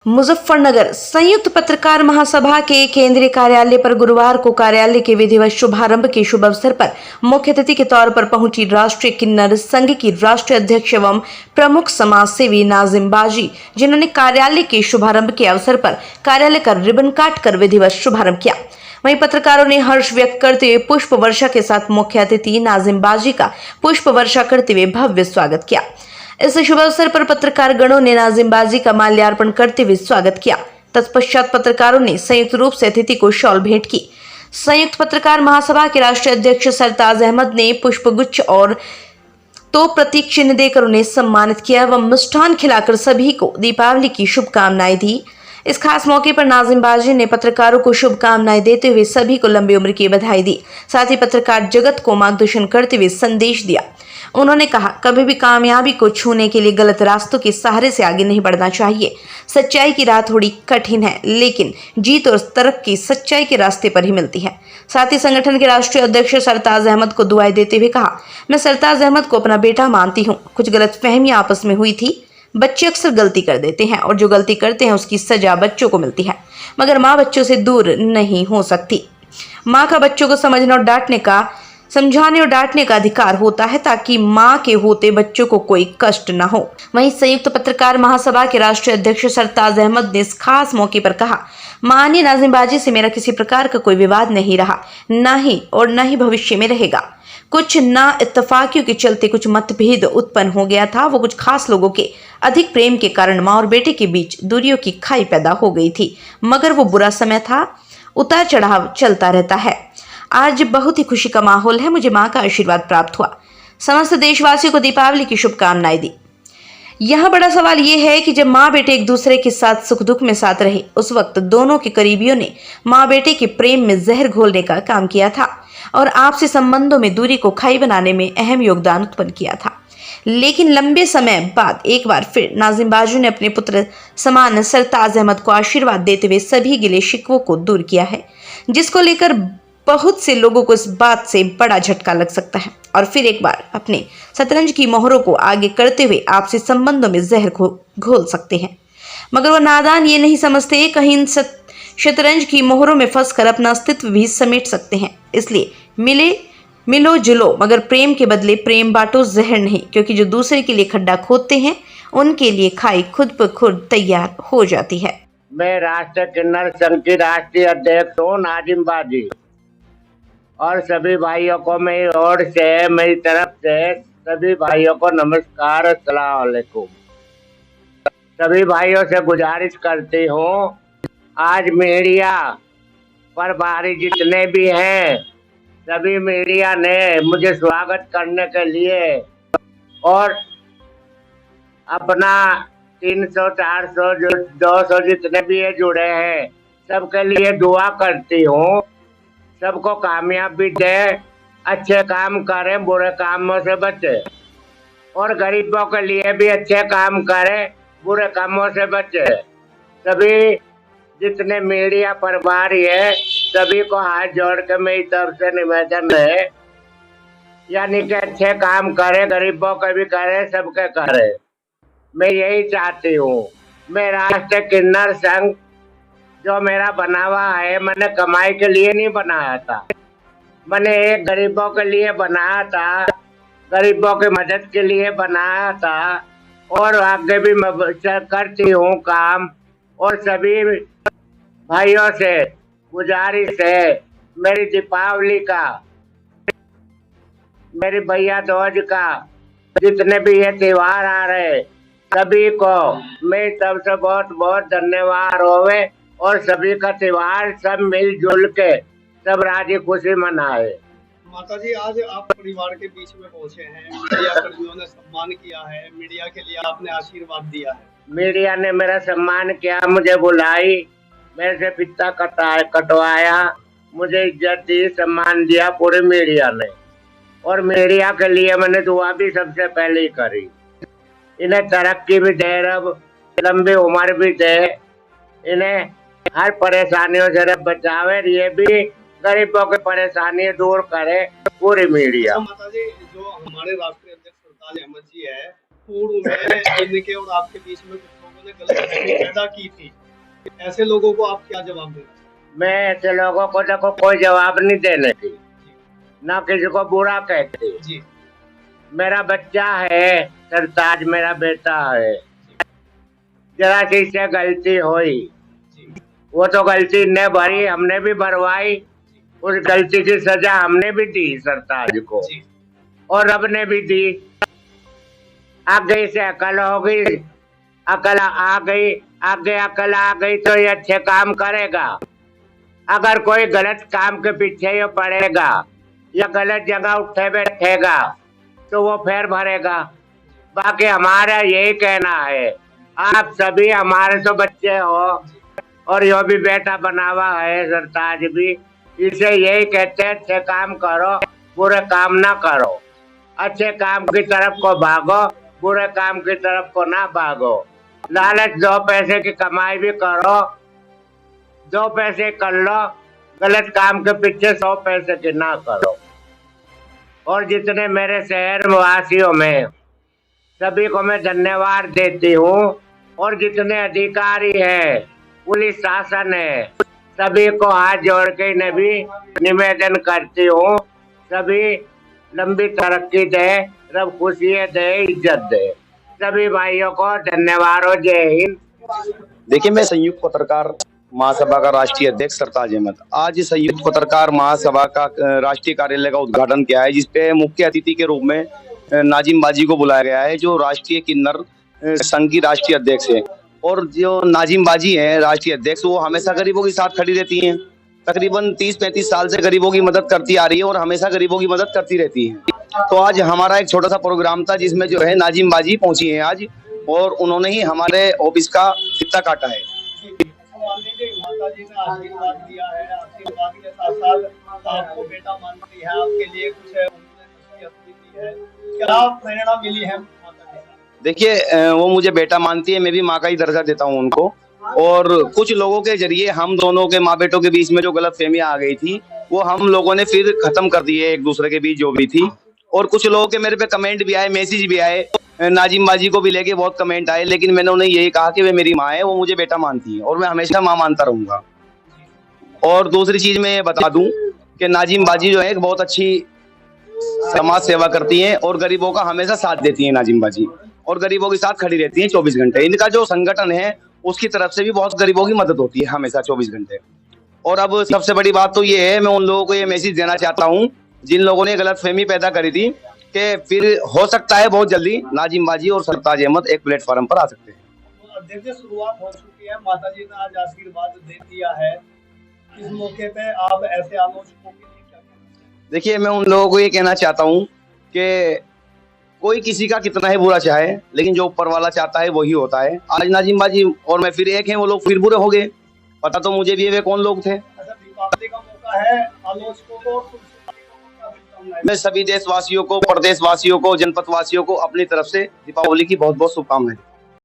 मुजफ्फरनगर संयुक्त पत्रकार महासभा के केंद्रीय कार्यालय पर गुरुवार को कार्यालय के विधिवत शुभारंभ के शुभ अवसर पर मुख्य अतिथि के तौर पर पहुंची राष्ट्रीय किन्नर संघ की राष्ट्रीय अध्यक्ष एवं प्रमुख समाज सेवी नाजिम बाजी, जिन्होंने कार्यालय के शुभारंभ के अवसर पर कार्यालय का रिबन काट कर विधिवत शुभारंभ किया। वहीं पत्रकारों ने हर्ष व्यक्त करते हुए पुष्प वर्षा के साथ मुख्य अतिथि नाजिम बाजी का पुष्प वर्षा करते हुए भव्य स्वागत किया। इस शुभ अवसर पर पत्रकार गणों ने नाजिम बाजी का माल्यार्पण करते हुए स्वागत किया। तत्पश्चात पत्रकारों ने संयुक्त रूप से अतिथि को शॉल भेंट की। संयुक्त पत्रकार महासभा के राष्ट्रीय अध्यक्ष सरताज अहमद ने पुष्पगुच्छ और तो प्रतीक चिन्ह देकर उन्हें सम्मानित किया एवं मिष्ठान खिलाकर सभी को दीपावली की शुभकामनाएं दी। इस खास मौके पर नाजिम बाजी ने पत्रकारों को शुभकामनाएं देते हुए सभी को लंबी उम्र की बधाई दी। साथ ही पत्रकार जगत को मार्गदर्शन करते हुए संदेश दिया। उन्होंने कहा, कभी भी कामयाबी को छूने के लिए गलत रास्तों के सहारे से आगे नहीं बढ़ना चाहिए। सच्चाई की राह थोड़ी कठिन है, लेकिन जीत और तरक्की सच्चाई के रास्ते पर ही मिलती है। साथ ही संगठन के राष्ट्रीय अध्यक्ष सरताज अहमद को दुआएं देते हुए कहा, मैं सरताज अहमद को अपना बेटा मानती हूँ। कुछ गलतफहमियां आपस में हुई थी। बच्चे अक्सर गलती कर देते हैं और जो गलती करते हैं उसकी सजा बच्चों को मिलती है, मगर माँ बच्चों से दूर नहीं हो सकती। माँ का बच्चों को समझाने और डांटने का अधिकार होता है, ताकि माँ के होते बच्चों को कोई कष्ट न हो। वहीं संयुक्त पत्रकार महासभा के राष्ट्रीय अध्यक्ष सरताज अहमद ने इस खास मौके पर कहा, माननीय नाजिम बाजी से मेरा किसी प्रकार का कोई विवाद नहीं रहा, न ही भविष्य में रहेगा। कुछ ना इत्तफाकियों के चलते कुछ मतभेद उत्पन्न हो गया था। वो कुछ खास लोगों के अधिक प्रेम के कारण माँ और बेटे के बीच दूरियों की खाई पैदा हो गई थी, मगर वो बुरा समय था। उतार चढ़ाव चलता रहता है। आज बहुत ही खुशी का माहौल है। मुझे माँ का आशीर्वाद प्राप्त हुआ। समस्त देशवासियों को दीपावली की शुभकामनाएं दी। यहाँ बड़ा सवाल ये है कि जब माँ बेटे एक दूसरे के साथ सुख दुख में साथ रहे, उस वक्त दोनों के करीबियों ने माँ बेटे के प्रेम में जहर घोलने का काम किया था और आपसी संबंधों में दूरी को खाई बनाने में अहम योगदान उत्पन्न किया था। लेकिन लंबे समय बाद एक बार फिर नाजिम बाजी ने अपने पुत्र समान सरताज अहमद को आशीर्वाद देते हुए सभी गिले शिकवों को दूर किया है, जिसको लेकर बहुत से लोगों को इस बात से बड़ा झटका लग सकता है और फिर एक बार अपने शतरंज की मोहरों को आगे करते हुए आपसी संबंधों में जहर घोल सकते हैं। मगर वो नादान ये नहीं समझते, कहीं इन शतरंज की मोहरों में फंसकर अपना अस्तित्व भी समेट सकते हैं। इसलिए मिलो जुलो, मगर प्रेम के बदले प्रेम बांटो, जहर नहीं, क्योंकि जो दूसरे के लिए खड्डा खोदते हैं उनके लिए खाई खुद ब खुद तैयार हो जाती है। मैं राष्ट्रीय किन्नर संघ की राष्ट्रीय अध्यक्ष हूँ नाजिम बाजी, और सभी भाइयों को मेरी ओर से, मेरी तरफ से सभी भाइयों को नमस्कार, अस्सलाम वालेकुम। सभी भाइयों से गुजारिश करती हूँ, आज मीडिया पर भारी जितने भी हैं, सभी मीडिया ने मुझे स्वागत करने के लिए और अपना 300, 400, 200 जितने भी ये जुड़े हैं, सबके लिए दुआ करती हूँ। सबको कामयाबी दे, अच्छे काम करें, बुरे कामों से बचे, और गरीबों के लिए भी अच्छे काम करें, बुरे कामों से बचे। सभी जितने मीडिया प्रभारी है, सभी को हाथ जोड़ के मेरी तरफ से निवेदन है, यानी कि अच्छे काम करें, गरीबों के भी करें, सबके करें। मैं यही चाहती हूँ। मैं राष्ट्रीय किन्नर संघ जो मेरा बना हुआ है, मैंने कमाई के लिए नहीं बनाया था, मैंने एक गरीबों के लिए बनाया था, गरीबों की मदद के लिए बनाया था, और आगे भी मैं करती हूँ काम। और सभी भाइयों से गुजारिश है, मेरी दीपावली का, मेरी भैया दूज का, जितने भी ये त्योहार आ रहे, सभी को मैं तरफ से बहुत बहुत धन्यवाद होवे, और सभी का त्योहार सब मिलजुल के सब राजी खुशी मनाए। माता जी, आज आप परिवार के बीच में पहुंचे हैं, मीडिया कर्मियों ने सम्मान किया है, मीडिया के लिए आपने आशीर्वाद दिया है। मीडिया ने मेरा सम्मान किया, मुझे बुलाई, मेरे से पिता कटवाया, मुझे इज्जत दी, सम्मान दिया पूरे मीडिया ने। और मीडिया के लिए मैंने दुआ भी सबसे पहले ही करी। इन्हें तरक्की भी दे, रब लंबी उम्र भी दे, इन्हें हर परेशानियों से बचावे, ये भी गरीबों की परेशानी दूर करे पूरी मीडिया। माता जी, जो हमारे राष्ट्रीय अध्यक्ष सरताज अहमद जी है, पूर्व में इनके और आपके बीच में कुछ लोगों जिन्होंने गलतफहमी पैदा की थी, ऐसे लोगों को आप क्या जवाब देना चाहेंगे? मैं ऐसे लोगों को देखो कोई जवाब नहीं देने की, ना किसी को बुरा कहते। जी मेरा बच्चा है सरताज, मेरा बेटा है, जरा सी से गलती हुई, जी वो तो गलती ने भरी, हमने भी भरवाई, उस गलती की सजा हमने भी दी सरताज को, जी और रब ने भी दी। आगे से अकल हो गई, अकल आ गई, आगे अकल आ गई तो ये अच्छे काम करेगा। अगर कोई गलत काम के पीछे ये पड़ेगा या गलत जगह उठे बैठेगा तो वो फेर भरेगा। बाकी हमारा यही कहना है, आप सभी हमारे तो बच्चे हो और यो भी बेटा बनावा है सरताज भी, इसे यही कहते हैं अच्छे काम करो, बुरे काम ना करो। अच्छे काम की तरफ को भागो, बुरे काम की तरफ को ना भागो। लालच 2 पैसे की कमाई भी करो, 2 पैसे कर लो, गलत काम के पीछे 100 पैसे की ना करो। और जितने मेरे शहर वासियों में सभी को मैं धन्यवाद देती हूँ, और जितने अधिकारी हैं, पुलिस शासन है, सभी को हाथ जोड़ के इन्हें भी निवेदन करती हूँ, सभी लंबी तरक्की दे, रब खुशियाँ दे, इज्जत दे। सभी भाइयों को धन्यवाद और जय हिंद। देखिए, मैं संयुक्त पत्रकार महासभा का राष्ट्रीय अध्यक्ष सरताज अहमद। आज संयुक्त पत्रकार महासभा का राष्ट्रीय कार्यालय का उद्घाटन किया है, जिसपे मुख्य अतिथि के रूप में नाजिम बाजी को बुलाया गया है, जो राष्ट्रीय किन्नर संघ की राष्ट्रीय अध्यक्ष है। और जो नाजिम बाजी है राष्ट्रीय अध्यक्ष, वो हमेशा गरीबों के साथ खड़ी रहती हैं। तकरीबन 30-35 साल से गरीबों की मदद करती आ रही है और हमेशा गरीबों की मदद करती रहती है। तो आज हमारा एक छोटा सा प्रोग्राम था, जिसमें जो है नाजिम बाजी पहुंची है आज, और उन्होंने ही हमारे ऑफिस का फीता काटा है। माता जी ने आशीर्वाद दिया है, आशीर्वाद के साथ साथ आपको बेटा मानती है, आपके लिए कुछ है, उन्होंने नसीहत भी दी है, क्या प्रेरणा मिली है माता जी से? देखिए, वो मुझे बेटा मानती है, मैं भी माँ का ही दर्जा देता हूँ उनको। और कुछ लोगों के जरिए हम दोनों के माँ बेटों के बीच में जो गलतफहमियां आ गई थी, वो हम लोगों ने फिर खत्म कर दी है, एक दूसरे के बीच जो भी थी। और कुछ लोगों के मेरे पे कमेंट भी आए, मैसेज भी आए, नाजिम बाजी को भी लेके बहुत कमेंट आए, लेकिन मैंने उन्हें यही कहा कि वे मेरी माँ है, वो मुझे बेटा मानती है और मैं हमेशा माँ मानता रहूंगा। और दूसरी चीज मैं ये बता दूं कि नाजिम बाजी जो है एक बहुत अच्छी समाज सेवा करती हैं और गरीबों का हमेशा साथ देती हैं नाजिम बाजी, और गरीबों के साथ खड़ी रहती हैं 24 घंटे। इनका जो संगठन है उसकी तरफ से भी बहुत गरीबों की मदद होती है हमेशा 24 घंटे। और अब सबसे बड़ी बात तो ये है, मैं उन लोगों को ये मैसेज देना चाहता हूँ जिन लोगों ने गलतफहमी पैदा करी थी, कि फिर हो सकता है बहुत जल्दी नाजिम बाजी और सरताज अहमद एक प्लेटफॉर्म पर आ सकते हैं। तो अध्यक्ष, शुरुआत हो चुकी है, माता जी ने आज आशीर्वाद दे दिया है, इस मौके पे आप ऐसे आलोचकों के लिए क्या कहना चाहेंगे? देखिए, मैं उन लोगों को ये कहना चाहता हूँ कि कोई किसी का कितना ही बुरा चाहे, लेकिन जो ऊपर वाला चाहता है वही होता है। आज नाजिम बाजी और मैं फिर एक हैं, वो लोग फिर बुरे हो गए। पता तो मुझे भी है वे कौन लोग थे। अच्छा, दीपावली का मौका है, आलोचकों को और तुलसीदास को क्या शुभकामनाएं? मैं सभी देशवासियों को, प्रदेशवासियों को, जनपद वासियों को अपनी तरफ से दीपावली की बहुत बहुत शुभकामनाएं।